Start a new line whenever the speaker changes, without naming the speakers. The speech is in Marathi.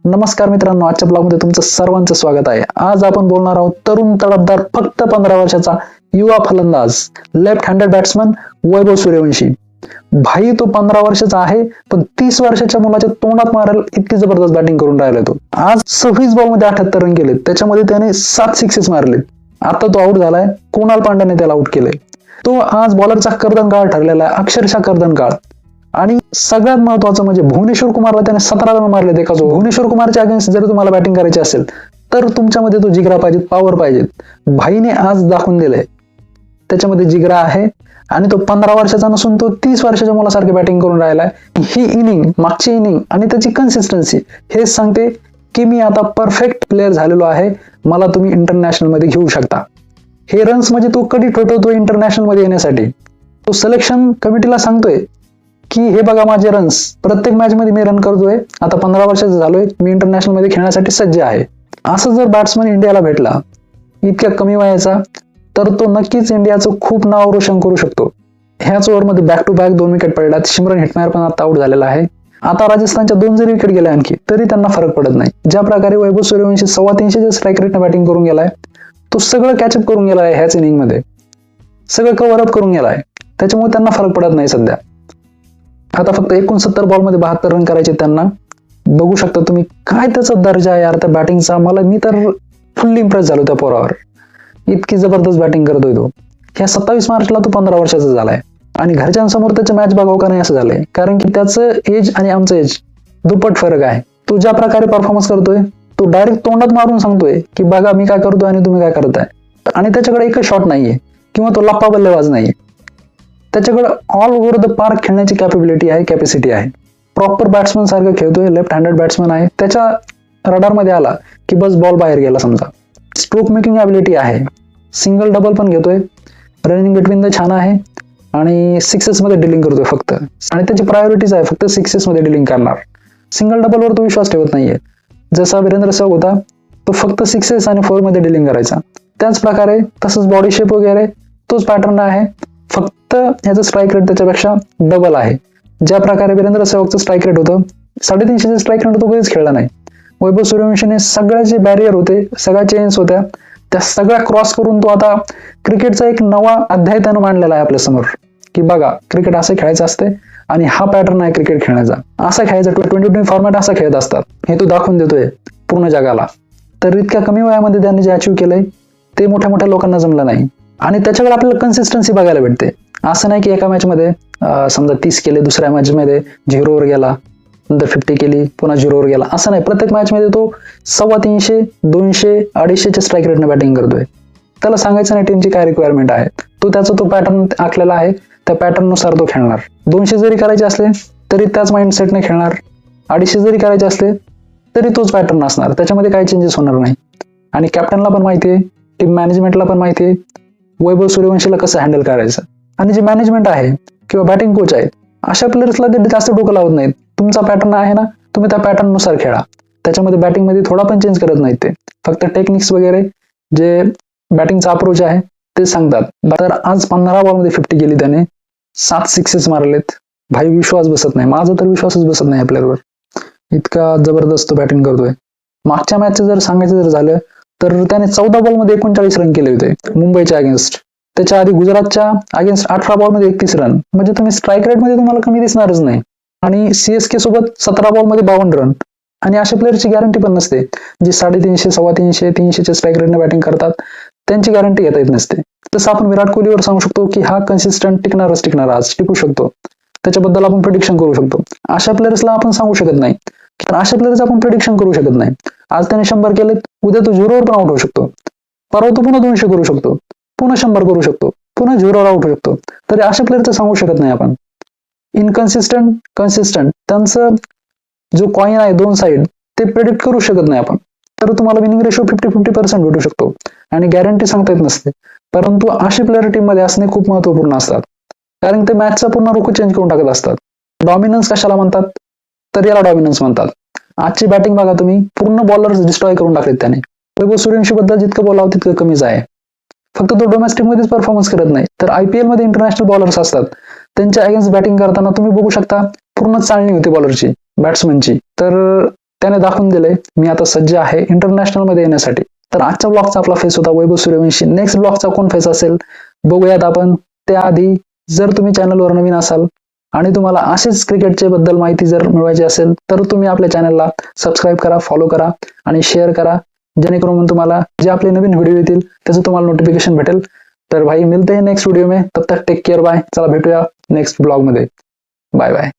नमस्कार मित्रांनो, आजच्या ब्लॉगमध्ये तुमचं सर्वांचं स्वागत आहे. आज आपण बोलणार आहोत तरुण तडफदार फक्त 15 वर्षाचा युवा फलंदाज left handed batsman Vaibhav Suryavanshi. भाई तो 15 वर्षाचा आहे, पण 30 वर्षाच्या मुलाच्या तोंडात मारेल इतकी जबरदस्त बॅटिंग करून राहिला तो. आज 26 बॉलमध्ये 78 रन केले, त्याच्यामध्ये त्याने 7 सिक्सेस मारले. आता तो आउट झालाय, कुणाल पांड्याने त्याला आउट केलंय. तो आज बॉलरचा कर्दनकाळ ठरलेला आहे, अक्षरशः कर्दनकाळ. आणि सगळ्यात महत्वाचं म्हणजे भुवनेश्वर कुमारला त्याने 17 रन मारले. देखा भुवनेश्वर कुमारच्या अगेन्स्ट जर तुम्हाला बॅटिंग करायची असेल तर तुमच्यामध्ये तो जिगरा पाहिजे, पॉवर पाहिजे. भाईने आज दाखवून दिलंय त्याच्यामध्ये जिगरा आहे. आणि तो 15 वर्षाचा नसून तो 30 वर्षाच्या मुलासारखी बॅटिंग करून राहिलाय. ही इनिंग, मागची इनिंग आणि त्याची कन्सिस्टन्सी हेच सांगते की मी आता परफेक्ट प्लेअर झालेलो आहे, मला तुम्ही इंटरनॅशनल मध्ये घेऊ शकता. हे रन्स म्हणजे तो कधी ठोठवतोय इंटरनॅशनल मध्ये येण्यासाठी. तो सिलेक्शन कमिटीला सांगतोय की हे बघा माझे रन्स, प्रत्येक मॅच मध्ये मी रन करतोय, आता 15 वर्षाचा झालोय, मी इंटरनॅशनल मध्ये खेळण्यासाठी सज्ज आहे. असं जर बॅट्समन इंडियाला भेटला इतक्या कमी वयाचा, तर तो नक्कीच इंडियाचं खूप नाव रोशन करू शकतो. ह्याच ओव्हरमध्ये बॅक टू बॅक 2 विकेट पडल्यात. शिमरन हेटमायर पण आता आउट झालेला आहे. आता राजस्थानच्या 2 जरी विकेट गेल्या आणखी तरी त्यांना फरक पडत नाही. ज्या प्रकारे वैभव सूर्यवंशी 350 स्ट्राईक रेटने बॅटिंग करून गेलाय, तो सगळं कॅचअप करून गेलाय ह्याच इनिंग मध्ये, सगळं कव्हर अप करून गेलाय. त्याच्यामुळे त्यांना फरक पडत नाही सध्या. आता फक्त 69 बॉलमध्ये 72 रन करायचे त्यांना. बघू शकता तुम्ही काय त्याचा दर्जा आहे यार त्या बॅटिंगचा. मी तर फुल्ली इम्प्रेस झालो त्या पोरावर. इतकी जबरदस्त बॅटिंग करतोय तो. ह्या 27 मार्चला तो 15 वर्षाचा झालाय आणि घरच्यांसमोर त्याची मॅच बघावं का नाही असं झालंय, कारण की त्याचं एज आणि आमचं एज दुप्पट फरक आहे. तो ज्या प्रकारे परफॉर्मन्स करतोय, तो डायरेक्ट तोंडात मारून सांगतोय की बघा मी काय करतोय आणि तुम्ही काय करताय. आणि त्याच्याकडे एकच शॉट नाहीये किंवा तो लप्पा बल्लेबाज नाहीये. त्याच्याकडे ऑल ओव्हर द पार्क खेळण्याची कॅपेबिलिटी आहे, कॅपॅसिटी आहे. प्रॉपर बॅट्समन सारखं खेळतोय, लेफ्ट हँडेड बॅट्समन आहे. त्याच्या रडारमध्ये आला की बस बॉल बाहेर गेला समजा. स्ट्रोक मेकिंग ॲबिलिटी आहे, सिंगल डबल पण घेतोय, रनिंग बिटवीन द छान आहे आणि सिक्सेस मध्ये डिलिंग करतोय फक्त. आणि त्याची प्रायोरिटीज आहे फक्त सिक्सेस मध्ये डिलिंग करणार. सिंगल डबलवर तो विश्वास ठेवत नाहीये. जसा वीरेंद्र सहवाग होता, तो फक्त 6 आणि 4 मध्ये डिलिंग करायचा. त्याच प्रकारे तसंच बॉडी शेप वगैरे तोच पॅटर्न आहे, फक्त ह्याचं स्ट्राईक रेट त्याच्यापेक्षा डबल आहे. ज्या प्रकारे वीरेंद्र सहवागचं स्ट्राईक रेट होतं 350 स्ट्राईक रेट तो कधीच खेळला नाही. वैभव सूर्यवंशीने सगळ्या जे बॅरियर होते, सगळ्या चेंज होत्या, त्या सगळ्या क्रॉस करून तो आता क्रिकेटचा एक नवा अध्याय त्यानं मांडलेला आहे आपल्या समोर की बघा क्रिकेट असं खेळायचं असते आणि हा पॅटर्न आहे क्रिकेट खेळण्याचा. असा खेळायचा 2020 फॉर्मॅट असा खेळत असतात, हे तो दाखवून देतोय पूर्ण जगाला. तर इतक्या कमी वयामध्ये त्यांनी जे अचीव्ह केलंय ते मोठ्या मोठ्या लोकांना जमलं नाही. आणि त्याच्याकडे आपल्याला कन्सिस्टन्सी बघायला भेटते. असं नाही की एका मॅच मध्ये समजा 30 केले, दुसऱ्या मॅच मध्ये 0वर गेला, नंतर 50 केली, पुन्हा 0वर गेला, असं नाही. प्रत्येक मॅच मध्ये तो 350, 200, 250च्या स्ट्राईक रेटने बॅटिंग करतोय. त्याला सांगायचं नाही टीमची काय रिक्वायरमेंट आहे. तो पॅटर्न आखलेला आहे, त्या पॅटर्न नुसार तो खेळणार. 200 जरी करायचे असले तरी त्याच माइंडसेटने खेळणार. 250 जरी करायचे असले तरी तोच पॅटर्न असणार, त्याच्यामध्ये काही चेंजेस होणार नाही. आणि कॅप्टनला पण माहितीये, टीम मॅनेजमेंटला पण माहितीये वैभव सूर्यवंशीला कसं हँडल करायचं. आणि जे मॅनेजमेंट आहे किंवा बॅटिंग कोच आहेत, अशा प्लेयर्सला ते जास्त डोकं लावत नाहीत. तुमचा पॅटर्न आहे ना, तुम्ही त्या पॅटर्न नुसार खेळा. त्याच्यामध्ये बॅटिंग मध्ये थोडा पण चेंज करत नाहीत. ते फक्त टेक्निक्स वगैरे जे बॅटिंगचा अप्रोच आहे ते सांगतात. तर आज 15 बॉलमध्ये 50 केली त्याने, 7 सिक्सेस मारलेत. भाई विश्वास बसत नाही, माझा तर विश्वासच बसत नाही या प्लेअरवर. इतका जबरदस्त बॅटिंग करतोय. मागच्या मॅचचं जर सांगायचं जर झालं तर त्याने 14 बॉलमध्ये 39 रन केले होते मुंबईच्या अगेन्स्ट. त्याच्या आधी गुजरातच्या अगेन्स्ट 18 बॉलमध्ये 31 रन. म्हणजे तुम्ही स्ट्राईक रेट मध्ये तुम्हाला कमी दिसणारच नाही. आणि सीएसके सोबत 17 बॉलमध्ये 52 रन. आणि अशा प्लेअरची गॅरंटी पण नसते, जे 350, 350, 300च्या स्ट्राईक रेटने बॅटिंग करतात, त्यांची गॅरंटी घेता येत नसते. तसं आपण विराट कोहलीवर सांगू शकतो की हा कन्सिस्टंट टिकणार, आज टिकू शकतो. त्याच्याबद्दल आपण प्रेडिक्शन करू शकतो. अशा प्लेयर्सला आपण सांगू शकत नाही, कारण अशा प्लेयर्स आपण प्रेडिक्शन करू शकत नाही. आज त्याने 100 केले, उद्या तो 0वर पण आउट होऊ शकतो, परवा तो पुन्हा 200 करू शकतो, पुन्हा 100 करू शकतो, पुन्हा 0वर आउट होऊ शकतो. तरी अशा प्लेयरचं सांगू शकत नाही आपण. इनकन्सिस्टंट, कन्सिस्टंट, त्यांचं जो कॉइन आहे 2 साइड, ते प्रेडिक्ट करू शकत नाही आपण. तर तुम्हाला विनिंग रेशो 50-50% भेटू शकतो आणि गॅरंटी सांगता येत नसते. परंतु असे प्लेयर टीम मध्ये असणे खूप महत्वपूर्ण असतात, कारण ते मॅचचा पूर्ण रुख चेंज करून टाकत असतात. डॉमिनन्स कशाला म्हणतात, तर याला डॉमिनन्स म्हणतात. आजची बॅटिंग बघा तुम्ही, पूर्ण बॉलर डिस्ट्रॉय करून टाकलेत त्याने. वैभव सूर्यवंशी बद्दल जितकं बोलावं तितकं कमीच आहे. फक्त तो डोमेस्टिक मध्येच परफॉर्मन्स करत नाही, तर IPL मध्ये इंटरनॅशनल बॉलर्स असतात, त्यांच्या अगेन्स्ट बॅटिंग करताना तुम्ही बघू शकता पूर्ण चाळणी होती बॉलरची, बॅट्समनची. तर त्याने दाखवून दिले मी आता सज्ज आहे इंटरनॅशनल मध्ये येण्यासाठी. तर आजच्या ब्लॉगचा आपला फेस होता वैभव सूर्यवंशी. नेक्स्ट ब्लॉगचा कोण फेस असेल बघूयात आपण. त्याआधी जर तुम्ही चॅनलवर नवीन असाल आणि तुम्हाला असेच क्रिकेटचे बद्दल माहिती जर मिळवायची असेल तर तुम्ही आपल्या चॅनलला सबस्क्राईब करा, फॉलो करा आणि शेअर करा, जेणेकरून तुम्हाला जे आपले नवीन व्हिडिओ येतील त्याचं तुम्हाला नोटिफिकेशन भेटेल. तर भाई मिलते हैं नेक्स्ट वीडियो में, तब तक टेक केअर, बाय. चला भेटूया नेक्स्ट ब्लॉग मध्ये. Bye bye.